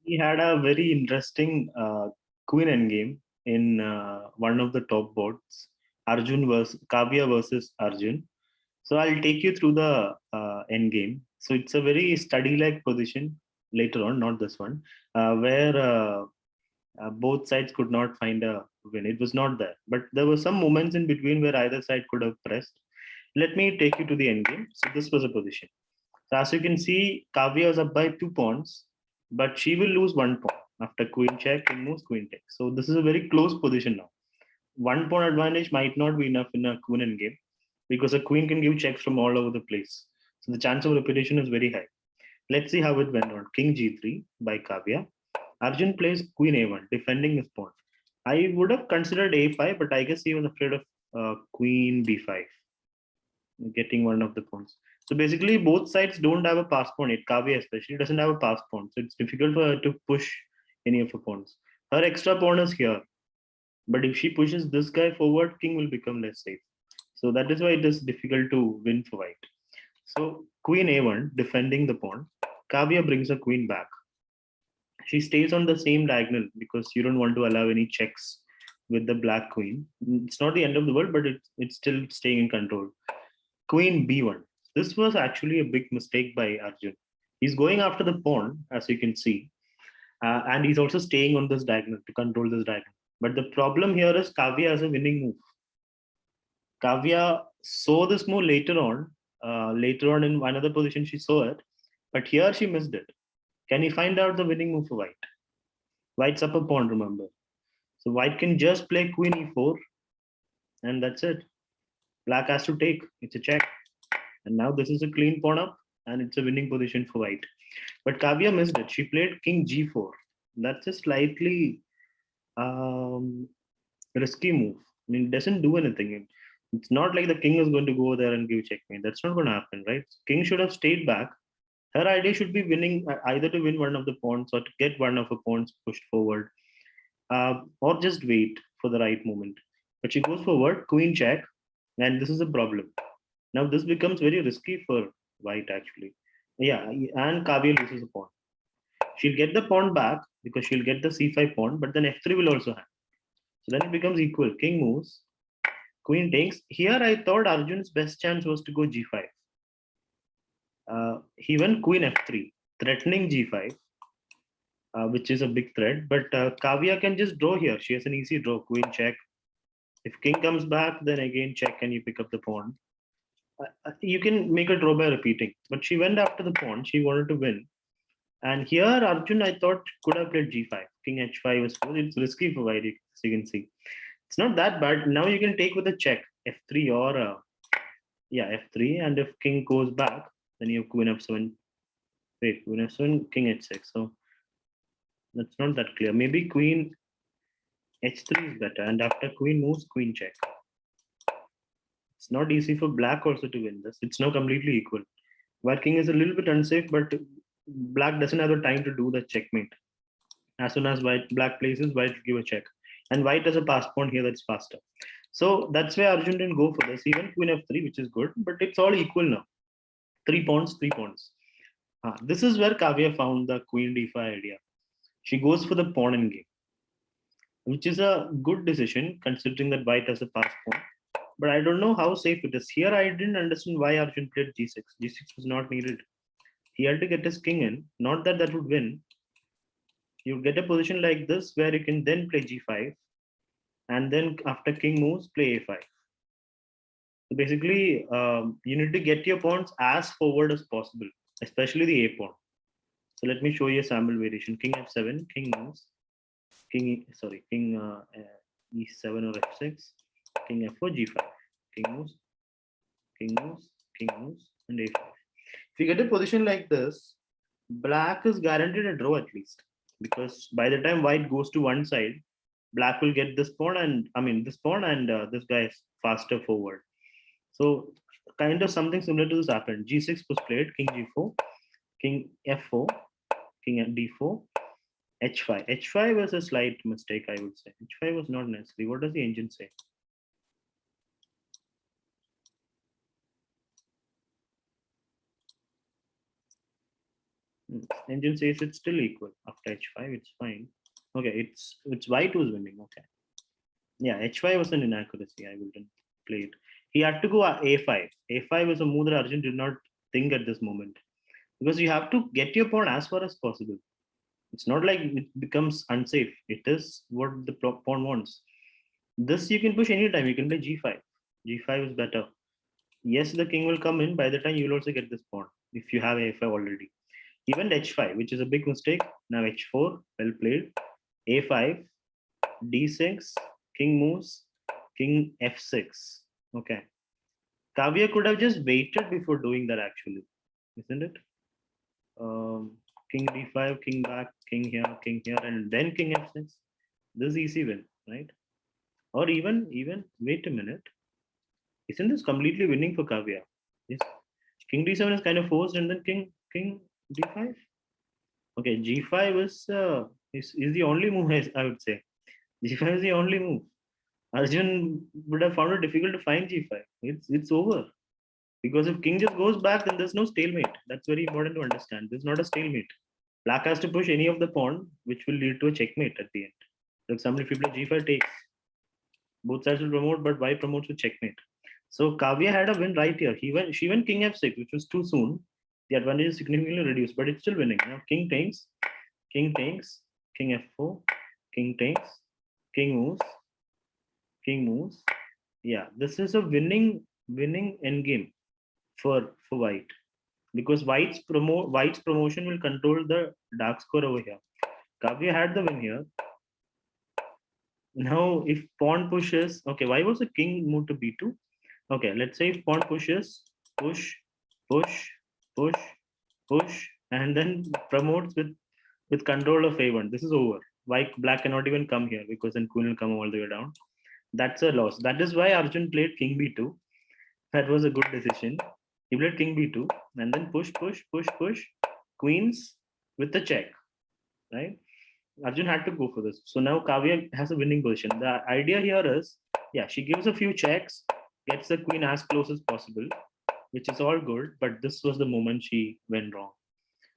We had a very interesting queen endgame in one of the top boards. Arjun versus Kavya versus Arjun. So I'll take you through the endgame. So it's a very study-like position later on, not this one, where both sides could not find a win. It was not there, but there were some moments in between where either side could have pressed. Let me take you to the endgame. So this was a position. So as you can see, Kavya is up by 2 pawns, but she will lose 1 pawn after queen check, king moves, queen take. So this is a very close position now. 1 pawn advantage might not be enough in a queen endgame because a queen can give checks from all over the place. So the chance of repetition is very high. Let's see how it went on. King g3 by Kavya. Arjun plays queen a1, defending his pawn. I would have considered a5, but I guess he was afraid of queen b5, getting one of the pawns. So basically, both sides don't have a pass pawn. It Kavya especially doesn't have a pass pawn, so it's difficult for her to push any of her pawns. Her extra pawn is here, but if she pushes this guy forward, king will become less safe. So that is why it is difficult to win for white. So queen a1, defending the pawn. Kavya brings her queen back. She stays on the same diagonal because you don't want to allow any checks with the black queen. It's not the end of the world, but it's still staying in control. Queen b1. This was actually a big mistake by Arjun. He's going after the pawn, as you can see, and he's also staying on this diagonal to control this diagonal. But the problem here is Kavya has a winning move. Kavya saw this move later on. Later on in another position, she saw it, but here she missed it. Can he find out the winning move for white? White's up a pawn, remember. So white can just play queen e4, and that's it. Black has to take. It's a check. And now this is a clean pawn up, and it's a winning position for white. But Kavya missed it. She played king g4. That's a slightly um, risky move. I mean, it doesn't do anything. It's not like the king is going to go there and give checkmate. That's not going to happen, right? King should have stayed back. Her idea should be winning either to win one of the pawns or to get one of the pawns pushed forward, or just wait for the right moment. But she goes forward, queen check, and this is a problem. Now this becomes very risky for white actually. Yeah, and Kavya loses a pawn. She'll get the pawn back because she'll get the c5 pawn, but then f3 will also have. So then it becomes equal. King moves, queen takes. Here I thought Arjun's best chance was to go g5. He went queen f3, threatening g5, which is a big threat. But Kavya can just draw here. She has an easy draw, queen check. If king comes back, then again check and you pick up the pawn. You can make a draw by repeating. But she went after the pawn. She wanted to win. And here Arjun, I thought, could have played g5. King h5 was full. It's risky for white, as you can see. It's not that bad. Now you can take with a check, f3 or yeah, f3. And if king goes back, then you have queen f7. Wait, queen f7, king h6. So that's not that clear. Maybe queen h3 is better. And after queen moves, queen check. It's not easy for black also to win this. It's now completely equal. White king is a little bit unsafe, but black doesn't have the time to do the checkmate. As soon as black places, white will give a check. And white has a pass pawn here that's faster. So that's why Arjun didn't go for this. Even queen f3, which is good, but it's all equal now. 3 pawns, 3 pawns. This is where Kavya found the queen d5 idea. She goes for the pawn in game, which is a good decision considering that white has a pass pawn. But I don't know how safe it is. Here I didn't understand why Arjun played g6. G6 was not needed. He had to get his king in. Not that that would win. You get a position like this where you can then play g5, and then after king moves, play a5. So basically, you need to get your pawns as forward as possible, especially the a pawn. So let me show you a sample variation. King f7, king moves, king e7 or f6, king f4, g5, king moves, king moves, king moves, and a5. If you get a position like this, black is guaranteed a draw at least, because by the time white goes to one side, black will get this pawn and this pawn, and this guy is faster forward. So kind of something similar to this happened. G6 was played, king g4, king f4, king at d4, h5. H5 was a slight mistake, I would say. H5 was not necessary. What does the engine say? engine says it's still equal after h5. It's fine. Okay, it's white who's winning. Okay, yeah, h5 was an inaccuracy. I wouldn't play it. He had to go a5. A5 is a move that Arjun did not think at this moment, because you have to get your pawn as far as possible. It's not like it becomes unsafe. It is what the pawn wants. This you can push anytime. You can play g5. G5 is better. Yes, the king will come in. By the time you will also get this pawn if you have a5 already. Even h5, which is a big mistake. Now h4, well played. a5, d6, king moves, king f6. Okay. Kavya could have just waited before doing that actually, isn't it? King d5, king back, king here, and then king f6. This is easy win, right? Or even wait a minute. Isn't this completely winning for Kavya? Yes. King d7 is kind of forced, and then king d5. Okay, g5 is the only move, I would say. G5 is the only move. Arjun would have found it difficult to find g5. It's over. Because if king just goes back, then there's no stalemate. That's very important to understand. There's not a stalemate. Black has to push any of the pawn, which will lead to a checkmate at the end. For example, if you play g5 takes, both sides will promote, but white promotes with checkmate. So Kavya had a win right here. She went king f6, which was too soon. The advantage is significantly reduced, but it's still winning. Now king takes, king f4, king takes, king moves. Yeah, this is a winning endgame for white, because white's promotion will control the dark score over here. Kavya had the win here. Now, if pawn pushes, okay, why was the king moved to b2? Okay, let's say if pawn pushes, push, push, push, push, and then promotes with control of a1. This is over. Black cannot even come here because then queen will come all the way down. That's a loss. That is why Arjun played king b2. That was a good decision. He played king b2 and then push, push, push, push, queens with the check, right? Arjun had to go for this. So now Kavya has a winning position. The idea here is, yeah, she gives a few checks, gets the queen as close as possible, which is all good. But this was the moment she went wrong.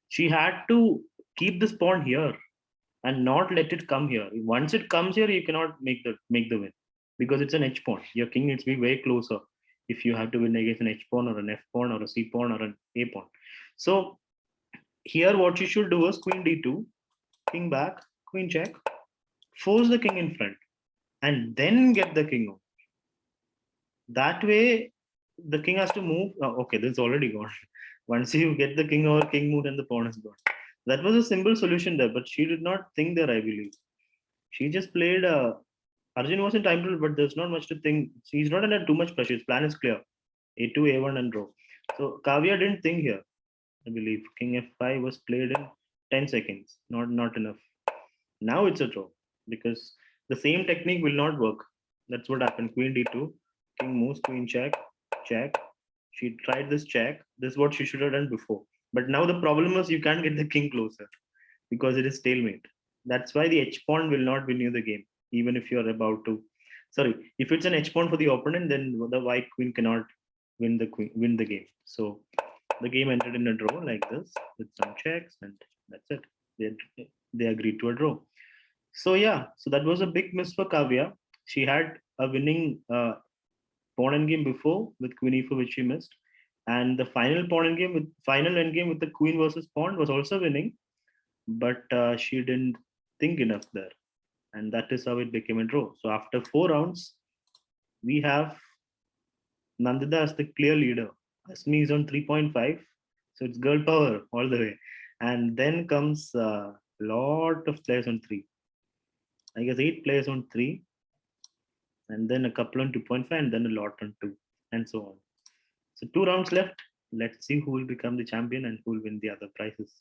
She had to keep this pawn here and not let it come here. Once it comes here, you cannot make the win, because it's an h pawn. Your king needs to be way closer if you have to win against an h pawn or an f pawn or a c pawn or an a pawn. So here, what you should do is queen d2, king back, queen check, force the king in front, and then get the king over. That way, the king has to move. Oh, okay, this is already gone. Once you get the king over, king move, and the pawn is gone. That was a simple solution there, but she did not think there, I believe. She just played. Arjun was in time to, but there's not much to think. He's not under too much pressure. His plan is clear. A2, A1, and draw. So Kavya didn't think here. I believe king f5 was played in 10 seconds. Not enough. Now it's a draw because the same technique will not work. That's what happened. Queen d2, king moves, queen check, check. She tried this check. This is what she should have done before. But now the problem is you can't get the king closer because it is stalemate. That's why the h pawn will not win you the game, even if you're about to. Sorry, if it's an h pawn for the opponent, then the white queen cannot win the game. So the game ended in a draw like this with some checks, and that's it. They agreed to a draw. So yeah, so that was a big miss for Kavya. She had a winning pawn endgame before with queen e4, which she missed, and the final endgame with the queen versus pawn was also winning, but she didn't think enough there, and that is how it became a draw. So after 4 rounds, we have Nandita as the clear leader. Asmi is on 3.5, so it's girl power all the way, and then comes a lot of players on 3. I guess 8 players on 3, and then a couple on 2.5, and then a lot on 2, and so on. So 2 rounds left. Let's see who will become the champion and who will win the other prizes.